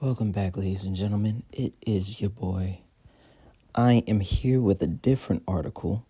Welcome back, ladies and gentlemen. It is your boy. I am here with a different article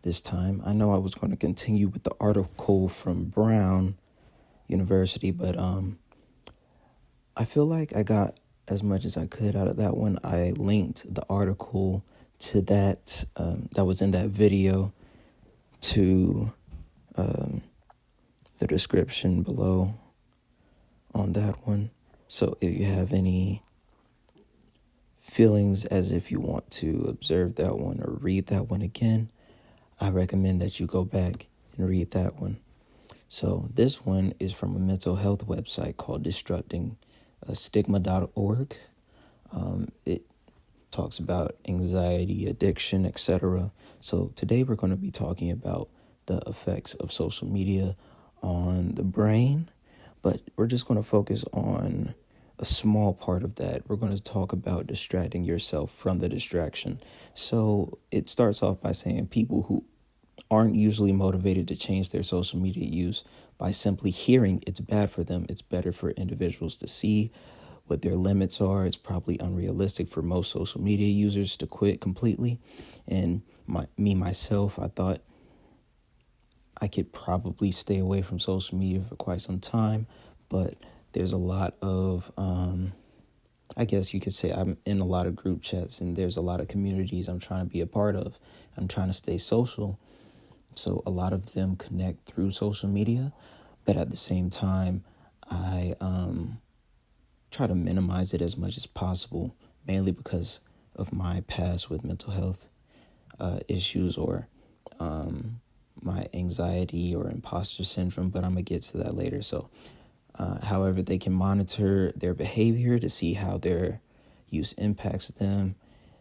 this time. I know I was going to continue with the article from Brown University, but I feel like I got as much as I could out of that one. I linked the article to that was in that video to the description below on that one. So if you have any feelings as if you want to observe that one or read that one again, I recommend that you go back and read that one. So this one is from a mental health website called destructingstigma.org. It talks about anxiety, addiction, etc. So today we're going to be talking about the effects of social media on the brain, but we're just going to focus on a small part of that. We're going to talk about distracting yourself from the distraction. So it starts off by saying people who aren't usually motivated to change their social media use by simply hearing it's bad for them. It's better for individuals to see what their limits are. It's probably unrealistic for most social media users to quit completely. And myself, I thought I could probably stay away from social media for quite some time, but there's a lot of, I guess you could say I'm in a lot of group chats and there's a lot of communities I'm trying to be a part of. I'm trying to stay social. So a lot of them connect through social media, but at the same time, I try to minimize it as much as possible, mainly because of my past with mental health issues or my anxiety or imposter syndrome, but I'm going to get to that later. So however, they can monitor their behavior to see how their use impacts them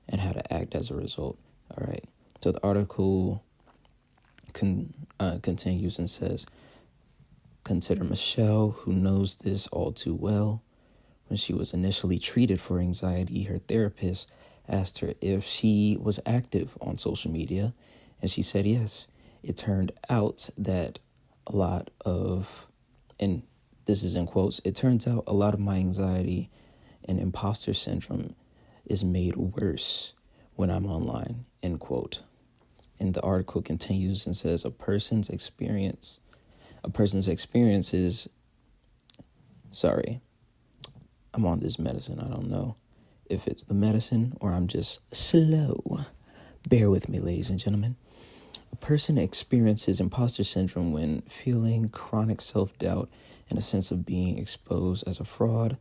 and how to act as a result. All right. So the article continues and says, consider Michelle, who knows this all too well. When she was initially treated for anxiety, her therapist asked her if she was active on social media, and she said yes. It turned out that a lot of, and this is in quotes, it turns out a lot of my anxiety and imposter syndrome is made worse when I'm online, end quote. And the article continues and says a person's experiences, sorry, I'm on this medicine. I don't know if it's the medicine or I'm just slow. Bear with me, ladies and gentlemen. A person experiences imposter syndrome when feeling chronic self-doubt and a sense of being exposed as a fraud.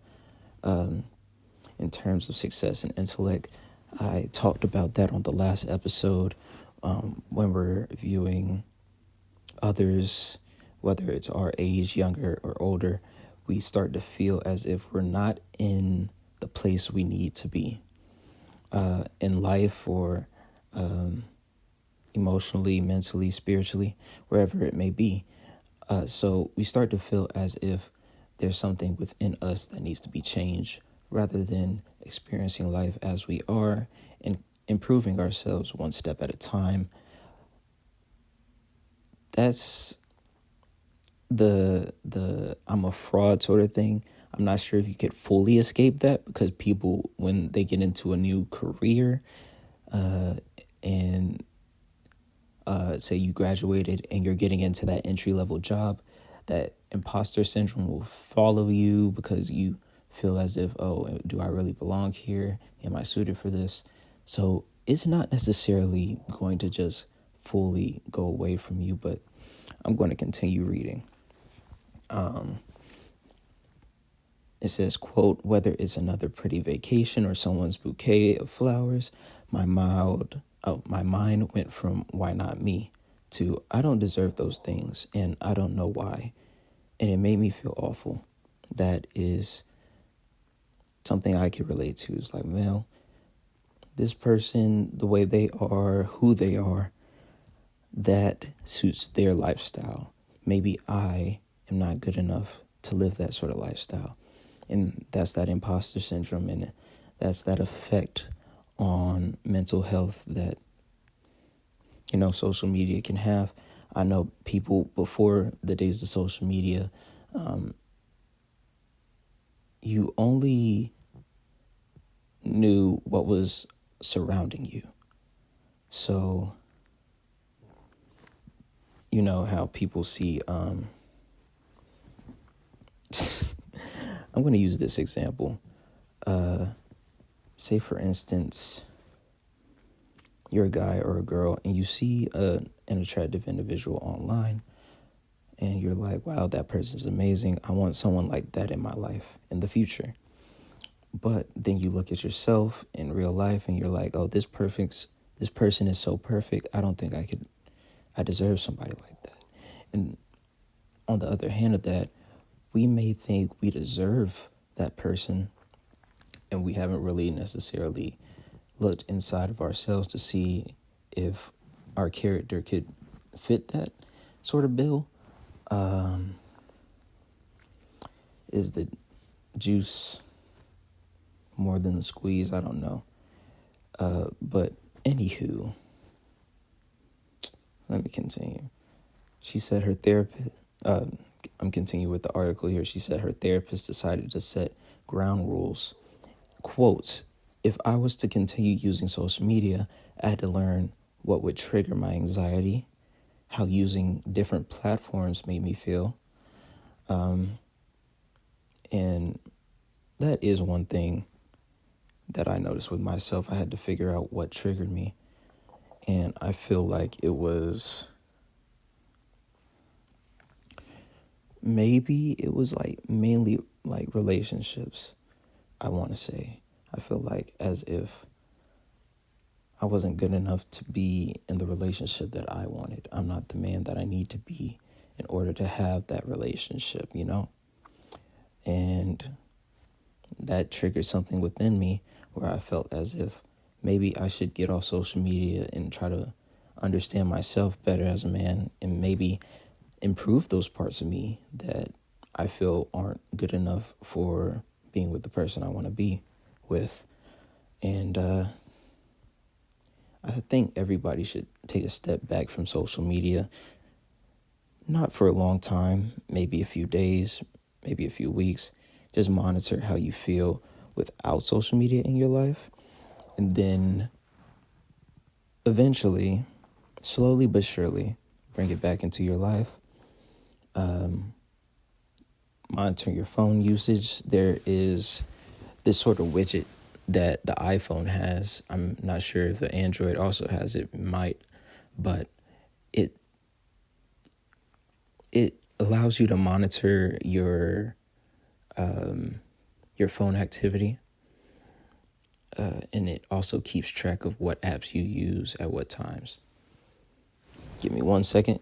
In terms of success and intellect, I talked about that on the last episode when we're viewing others, whether it's our age, younger or older, we start to feel as if we're not in the place we need to be in life or emotionally, mentally, spiritually, wherever it may be. So we start to feel as if there's something within us that needs to be changed rather than experiencing life as we are and improving ourselves one step at a time. That's the I'm a fraud sort of thing. I'm not sure if you could fully escape that because people, when they get into a new career and say you graduated and you're getting into that entry-level job, that imposter syndrome will follow you because you feel as if, oh, do I really belong here? Am I suited for this? So it's not necessarily going to just fully go away from you, but I'm going to continue reading. It says, quote, whether it's another pretty vacation or someone's bouquet of flowers, my mind went from why not me to I don't deserve those things and I don't know why. And it made me feel awful. That is something I can relate to. It's like, well, this person, the way they are, who they are, that suits their lifestyle. Maybe I am not good enough to live that sort of lifestyle. And that's that imposter syndrome, and that's that effect on mental health that, social media can have. I know people before the days of social media, you only knew what was surrounding you. So, you know how people see, I'm going to use this example. Say, for instance, you're a guy or a girl and you see an attractive individual online and you're like, wow, that person's amazing. I want someone like that in my life in the future. But then you look at yourself in real life and you're like, oh, this person is so perfect. I don't think I deserve somebody like that. And on the other hand of that, we may think we deserve that person and we haven't really necessarily looked inside of ourselves to see if our character could fit that sort of bill. Is the juice more than the squeeze? I don't know. But anywho, let me continue. She said her therapist, I'm continuing with the article here. She said her therapist decided to set ground rules. Quote, if I was to continue using social media, I had to learn what would trigger my anxiety, how using different platforms made me feel. And that is one thing that I noticed with myself. I had to figure out what triggered me. And I feel like it was mainly like relationships, I want to say. I feel like as if I wasn't good enough to be in the relationship that I wanted. I'm not the man that I need to be in order to have that relationship, you know? And that triggered something within me where I felt as if maybe I should get off social media and try to understand myself better as a man and maybe improve those parts of me that I feel aren't good enough for being with the person I want to be with. And I think everybody should take a step back from social media, not for a long time, maybe a few days, maybe a few weeks. Just monitor how you feel without social media in your life. And then eventually, slowly but surely, bring it back into your life. Monitoring your phone usage. There is this sort of widget that the iPhone has. I'm not sure if the Android also has it. Might, but it allows you to monitor your phone activity, and it also keeps track of what apps you use at what times. Give me 1 second.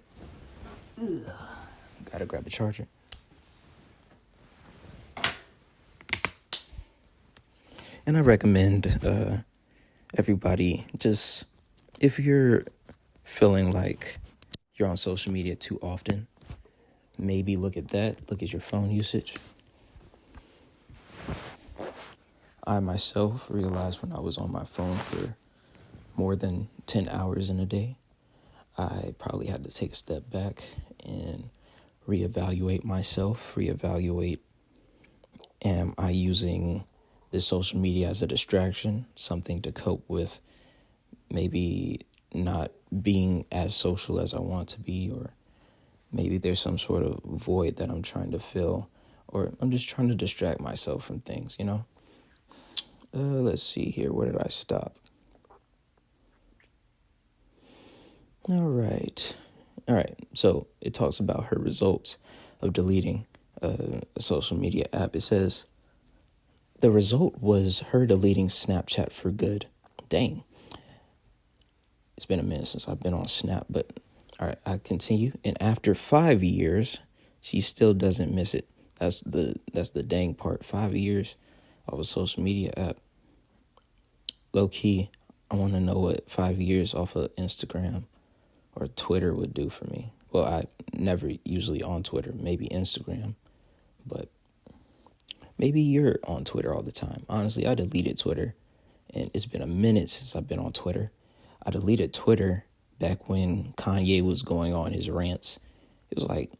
Gotta grab a charger. And I recommend everybody, just if you're feeling like you're on social media too often, maybe look at your phone usage. I myself realized when I was on my phone for more than 10 hours in a day, I probably had to take a step back and reevaluate myself, am I using this social media as a distraction, something to cope with maybe not being as social as I want to be, or maybe there's some sort of void that I'm trying to fill, or I'm just trying to distract myself from things, you know? Let's see here. Where did I stop? All right. So it talks about her results of deleting a social media app. It says, the result was her deleting Snapchat for good. Dang. It's been a minute since I've been on Snap, but all right, I continue. And after 5 years, she still doesn't miss it. That's the dang part. 5 years of a social media app. Low key, I want to know what 5 years off of Instagram or Twitter would do for me. Well, I never usually on Twitter, maybe Instagram, but maybe you're on Twitter all the time. Honestly, I deleted Twitter, and it's been a minute since I've been on Twitter. I deleted Twitter back when Kanye was going on his rants. It was like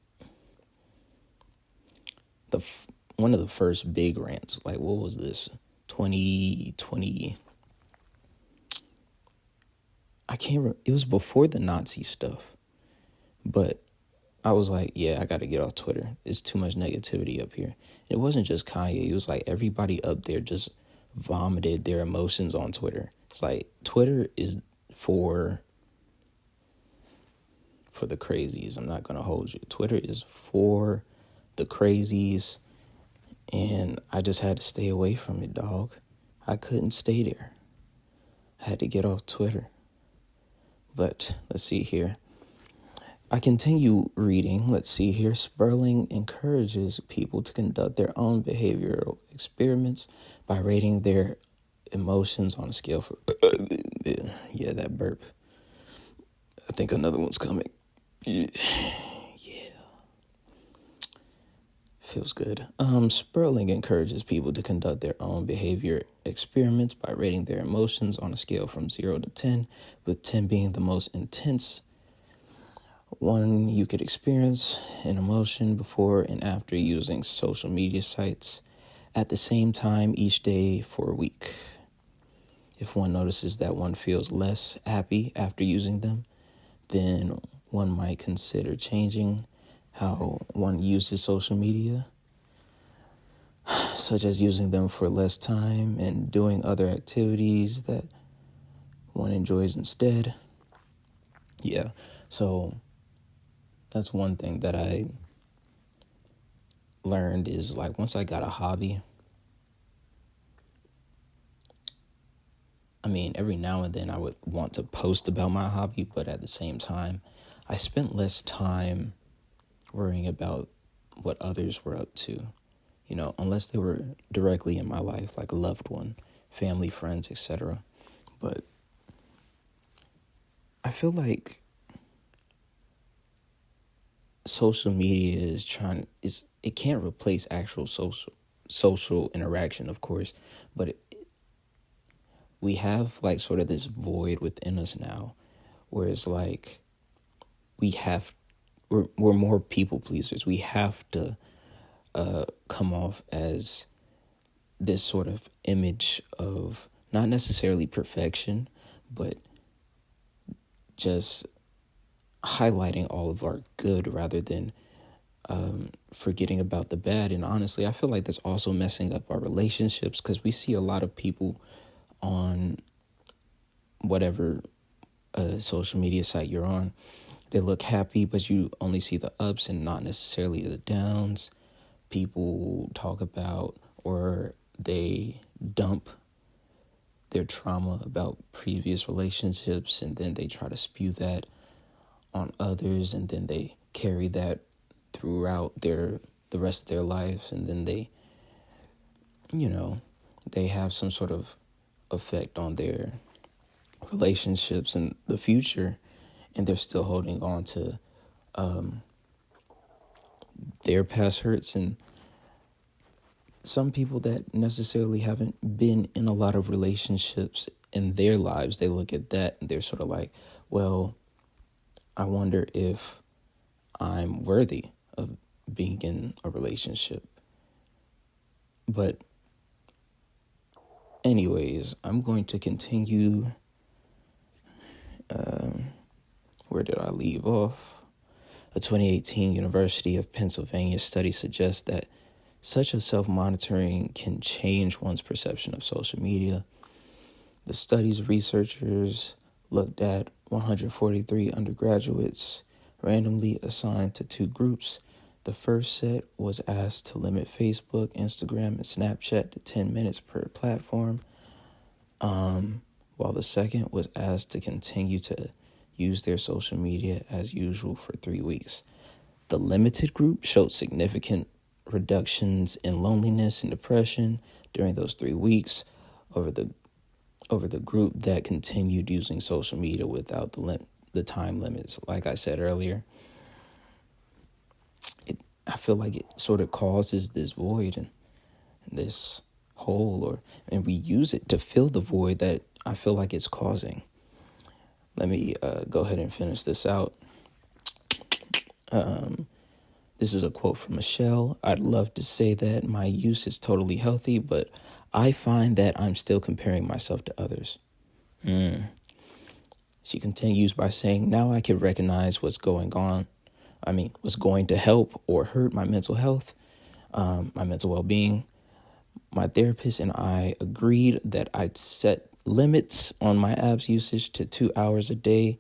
one of the first big rants. Like, what was this? 2020. It was before the Nazi stuff, but I was like, yeah, I got to get off Twitter. It's too much negativity up here. It wasn't just Kanye. It was like everybody up there just vomited their emotions on Twitter. It's like Twitter is for the crazies. I'm not going to hold you. Twitter is for the crazies, and I just had to stay away from it, dog. I couldn't stay there. I had to get off Twitter. But let's see here. I continue reading. Let's see here. Sperling encourages people to conduct their own behavioral experiments by rating their emotions on a scale for... yeah, that burp. I think another one's coming. Yeah. Feels good. Sperling encourages people to conduct their own behavior experiments by rating their emotions on a scale from 0 to 10, with 10 being the most intense one you could experience an emotion before and after using social media sites at the same time each day for a week. If one notices that one feels less happy after using them, then one might consider changing how one uses social media, such as using them for less time and doing other activities that one enjoys instead. Yeah, so that's one thing that I learned is like once I got a hobby, I mean, every now and then I would want to post about my hobby, but at the same time, I spent less time worrying about what others were up to, unless they were directly in my life, like a loved one, family, friends, etc. But I feel like social media it can't replace actual social interaction, of course, but we have like sort of this void within us now, where it's like we're more people pleasers. We have to come off as this sort of image of not necessarily perfection, but just highlighting all of our good rather than forgetting about the bad. And honestly, I feel like that's also messing up our relationships, because we see a lot of people on whatever social media site you're on. They look happy, but you only see the ups and not necessarily the downs. People talk about, or they dump their trauma about previous relationships, and then they try to spew that on others, and then they carry that throughout the rest of their lives, and then they have some sort of effect on their relationships in the future, and they're still holding on to their past hurts. And some people that necessarily haven't been in a lot of relationships in their lives, they look at that and they're sort of like, well, I wonder if I'm worthy of being in a relationship. But anyways, I'm going to continue. Where did I leave off? A 2018 University of Pennsylvania study suggests that such a self-monitoring can change one's perception of social media. The study's researchers looked at 143 undergraduates randomly assigned to two groups. The first set was asked to limit Facebook, Instagram, and Snapchat to 10 minutes per platform, while the second was asked to continue to use their social media as usual for 3 weeks. The limited group showed significant reductions in loneliness and depression during those 3 weeks over the group that continued using social media without the time limits. Like I said earlier, I feel like it sort of causes this void and this hole, and we use it to fill the void that I feel like it's causing. Let me go ahead and finish this out. This is a quote from Michelle. I'd love to say that my use is totally healthy, but I find that I'm still comparing myself to others. She continues by saying, now I can recognize what's going on. What's going to help or hurt my mental health, my mental well-being. My therapist and I agreed that I'd set limits on my apps usage to 2 hours a day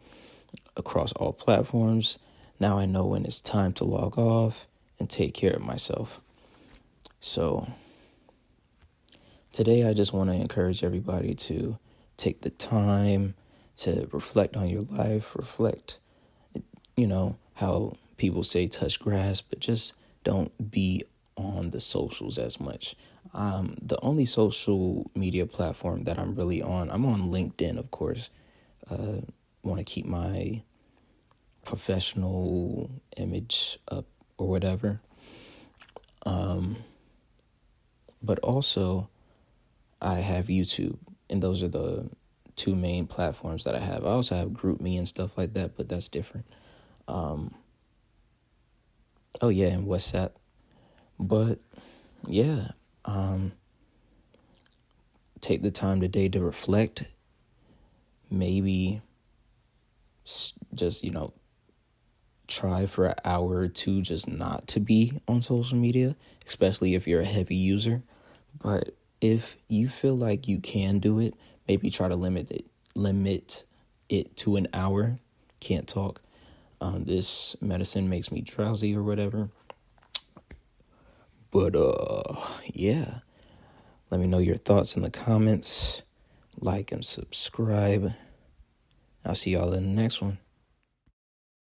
across all platforms. Now I know when it's time to log off and take care of myself. So today I just want to encourage everybody to take the time to reflect on your life, reflect, how people say touch grass, but just don't be on the socials as much. The only social media platform that I'm really on, I'm on LinkedIn, of course. Want to keep my professional image up or whatever. But also, I have YouTube, and those are the two main platforms that I have. I also have GroupMe and stuff like that, but that's different. Oh yeah, and WhatsApp. But yeah, take the time today to reflect. Maybe just, try for an hour or two just not to be on social media, especially if you're a heavy user. But if you feel like you can do it, maybe try to limit it to an hour. Can't talk. This medicine makes me drowsy or whatever. But yeah. Let me know your thoughts in the comments. Like and subscribe. I'll see y'all in the next one.